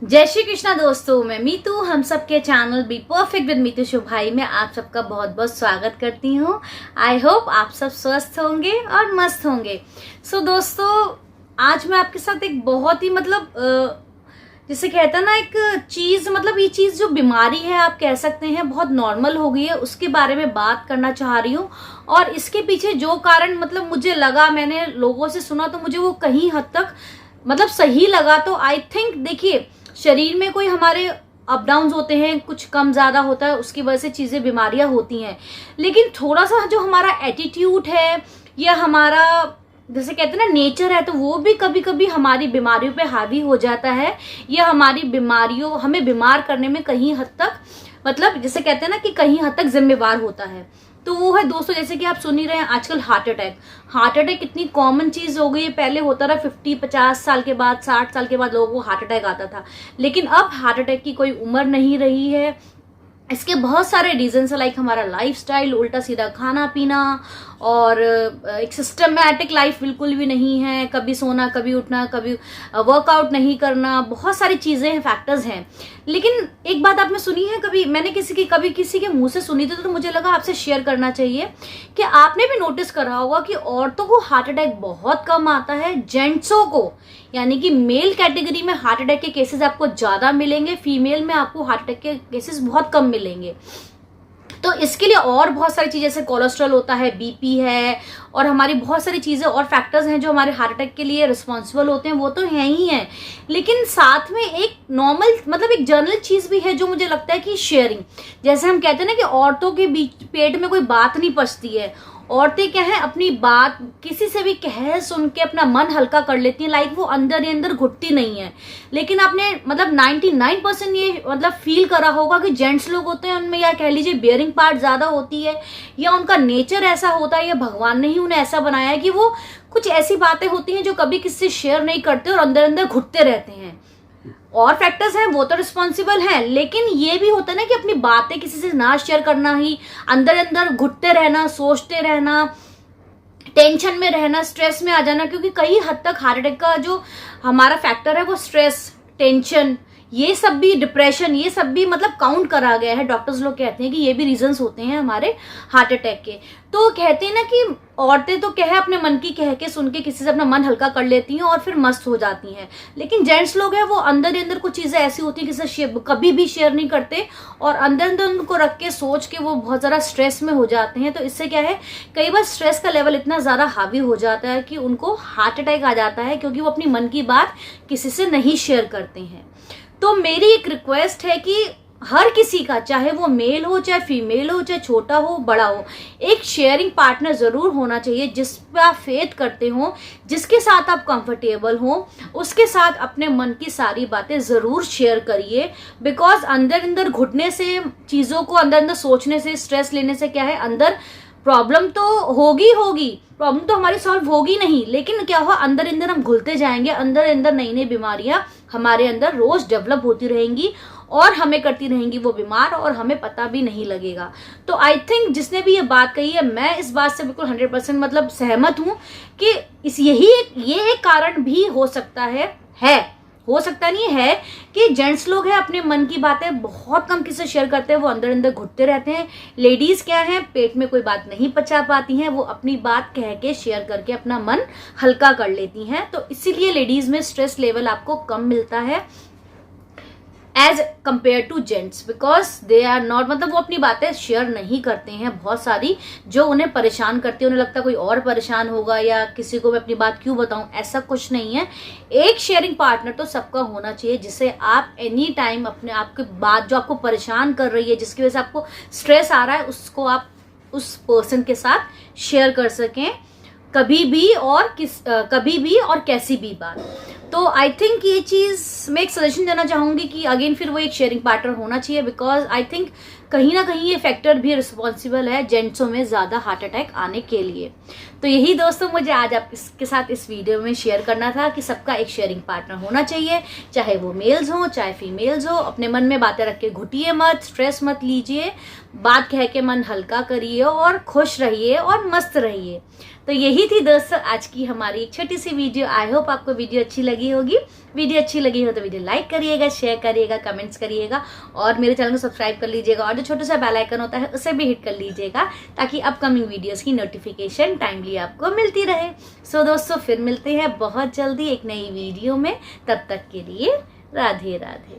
जय श्री कृष्णा दोस्तों, मैं मीतू। हम सबके channel be perfect with Meetu शुभ भाई में आप सबका बहुत बहुत स्वागत करती हूँ। आई होप आप सब स्वस्थ होंगे और मस्त होंगे। दोस्तों, आज मैं आपके साथ एक बहुत ही जिसे कहता है ना, एक चीज़ ये चीज़ जो बीमारी है आप कह सकते हैं बहुत नॉर्मल हो गई है, उसके बारे में बात करना चाह रही हूँ। और इसके पीछे जो कारण मुझे लगा, मैंने लोगों से सुना तो मुझे वो कहीं हद तक सही लगा। तो आई थिंक देखिए, शरीर में कोई हमारे अप डाउन होते हैं, कुछ कम ज़्यादा होता है, उसकी वजह से चीज़ें बीमारियां होती हैं। लेकिन थोड़ा सा जो हमारा एटीट्यूड है या हमारा जैसे कहते हैं ना नेचर है, तो वो भी कभी कभी हमारी बीमारियों पे हावी हो जाता है या हमारी बीमारियों हमें बीमार करने में कहीं हद तक जैसे कहते हैं ना कि कहीं हद तक जिम्मेवार होता है। तो वो है दोस्तों, जैसे कि आप सुन ही रहे हैं आजकल हार्ट अटैक इतनी कॉमन चीज हो गई है। पहले होता रहा 50-50 साल के बाद, 60 साल के बाद लोगों को हार्ट अटैक आता था, लेकिन अब हार्ट अटैक की कोई उम्र नहीं रही है। इसके बहुत सारे रीजंस है, लाइक हमारा लाइफस्टाइल, उल्टा सीधा खाना पीना और एक सिस्टमैटिक लाइफ बिल्कुल भी नहीं है। कभी सोना, कभी उठना, कभी वर्कआउट नहीं करना, बहुत सारी चीजें हैं, फैक्टर्स हैं। लेकिन एक बात आपने सुनी है, मैंने कभी किसी के मुंह से सुनी थी, तो मुझे लगा आपसे शेयर करना चाहिए कि आपने भी नोटिस करा होगा कि औरतों को हार्ट अटैक बहुत कम आता है, जेंट्सों को यानी कि मेल कैटेगरी में हार्ट अटैक के केसेस आपको ज्यादा मिलेंगे, फीमेल में आपको हार्ट अटैक के केसेस बहुत कम मिलेंगे। तो इसके लिए और बहुत सारी चीजें, जैसे कोलेस्ट्रॉल होता है, बीपी है, और हमारी बहुत सारी चीजें और फैक्टर्स हैं जो हमारे हार्ट अटैक के लिए रिस्पॉन्सिबल होते हैं, वो तो है ही है। लेकिन साथ में एक नॉर्मल एक जनरल चीज भी है जो मुझे लगता है कि शेयरिंग, जैसे हम कहते हैं ना कि औरतों के बीच पेट में कोई बात नहीं पचती है। औरतें क्या है, अपनी बात किसी से भी कह सुन के अपना मन हल्का कर लेती हैं, लाइक वो अंदर ही अंदर घुटती नहीं है। लेकिन आपने 99% ये फील करा होगा कि जेंट्स लोग होते हैं, उनमें या कह लीजिए बियरिंग पार्ट ज्यादा होती है, या उनका नेचर ऐसा होता है, या भगवान ने ही उन्हें ऐसा बनाया है कि वो कुछ ऐसी बातें होती हैं जो कभी किसी से शेयर नहीं करते और अंदर अंदर घुटते रहते हैं। और फैक्टर्स हैं, वो तो रिस्पॉन्सिबल हैं, लेकिन ये भी होता है ना कि अपनी बातें किसी से ना शेयर करना, ही अंदर अंदर घुटते रहना, सोचते रहना, टेंशन में रहना, स्ट्रेस में आ जाना। क्योंकि कई हद तक हार्ट अटैक का जो हमारा फैक्टर है वो स्ट्रेस, टेंशन, ये सब भी, डिप्रेशन, ये सब भी काउंट करा गया है। डॉक्टर्स लोग कहते हैं कि ये भी रीजंस होते हैं हमारे हार्ट अटैक के। तो कहते हैं ना कि औरतें तो क्या है, अपने मन की कह के सुन के किसी से अपना मन हल्का कर लेती हैं और फिर मस्त हो जाती हैं। लेकिन जेंट्स लोग हैं, वो अंदर ही अंदर कुछ चीजें ऐसी होती है किसी से कभी भी शेयर नहीं करते, और अंदर अंदर उनको रख के सोच के वो बहुत ज्यादा स्ट्रेस में हो जाते हैं। तो इससे क्या है, कई बार स्ट्रेस का लेवल इतना ज्यादा हावी हो जाता है कि उनको हार्ट अटैक आ जाता है, क्योंकि वो अपनी मन की बात किसी से नहीं शेयर करते हैं। तो मेरी एक रिक्वेस्ट है कि हर किसी का, चाहे वो मेल हो, चाहे फीमेल हो, चाहे छोटा हो, बड़ा हो, एक शेयरिंग पार्टनर जरूर होना चाहिए जिस पे आप फेथ करते हो, जिसके साथ आप कंफर्टेबल हो, उसके साथ अपने मन की सारी बातें जरूर शेयर करिए। बिकॉज अंदर अंदर घुटने से, चीजों को अंदर अंदर सोचने से, स्ट्रेस लेने से क्या है, अंदर प्रॉब्लम तो होगी, प्रॉब्लम तो हमारी सॉल्व होगी नहीं, लेकिन क्या हुआ, अंदर अंदर हम घुलते जाएंगे, अंदर अंदर नई नई बीमारियां हमारे अंदर रोज डेवलप होती रहेंगी और हमें करती रहेंगी वो बीमार, और हमें पता भी नहीं लगेगा। तो आई थिंक जिसने भी ये बात कही है, मैं इस बात से बिल्कुल 100% सहमत हूं कि ये एक कारण भी हो सकता है, हो सकता नहीं है कि जेंट्स लोग हैं अपने मन की बातें बहुत कम किसी से शेयर करते हैं, वो अंदर अंदर घुटते रहते हैं। लेडीज क्या है, पेट में कोई बात नहीं पचा पाती हैं, वो अपनी बात कह के शेयर करके अपना मन हल्का कर लेती हैं। तो इसीलिए लेडीज में स्ट्रेस लेवल आपको कम मिलता है as compare to gents, because they are not वो अपनी बातें शेयर नहीं करते हैं बहुत सारी, जो उन्हें परेशान करती है। उन्हें लगता है कोई और परेशान होगा, या किसी को मैं अपनी बात क्यों बताऊं, ऐसा कुछ नहीं है। एक शेयरिंग पार्टनर तो सबका होना चाहिए, जिससे आप एनी टाइम अपने आपकी बात जो आपको परेशान कर रही है, जिसकी वजह से आपको स्ट्रेस आ रहा है, उसको आप उस पर्सन के साथ शेयर कर सकें कभी भी और कैसी भी बात। तो आई थिंक ये चीज मैं एक सजेशन देना चाहूंगी कि अगेन फिर वो एक शेयरिंग पार्टनर होना चाहिए, बिकॉज आई थिंक कहीं ना कहीं ये फैक्टर भी रिस्पॉन्सिबल है जेंट्सों में ज़्यादा हार्ट अटैक आने के लिए। तो यही दोस्तों मुझे आज आपके साथ इस वीडियो में शेयर करना था कि सबका एक शेयरिंग पार्टनर होना चाहिए, चाहे वो मेल्स हो चाहे फीमेल्स हो। अपने मन में बातें रख के घुटिए मत, स्ट्रेस मत लीजिए, बात कह के मन हल्का करिए और खुश रहिए और मस्त रहिए। तो यही थी दोस्तों आज की हमारी एक छोटी सी वीडियो। आई होप आपको वीडियो अच्छी लगी होगी। वीडियो अच्छी लगी हो तो वीडियो लाइक करिएगा, शेयर करिएगा, कमेंट्स करिएगा और मेरे चैनल को सब्सक्राइब कर लीजिएगा और जो छोटा सा बेल आइकन होता है उसे भी हिट कर लीजिएगा ताकि अपकमिंग वीडियोस की नोटिफिकेशन टाइमली आपको मिलती रहे। सो दोस्तों फिर मिलते हैं बहुत जल्दी एक नई वीडियो में। तब तक के लिए राधे राधे।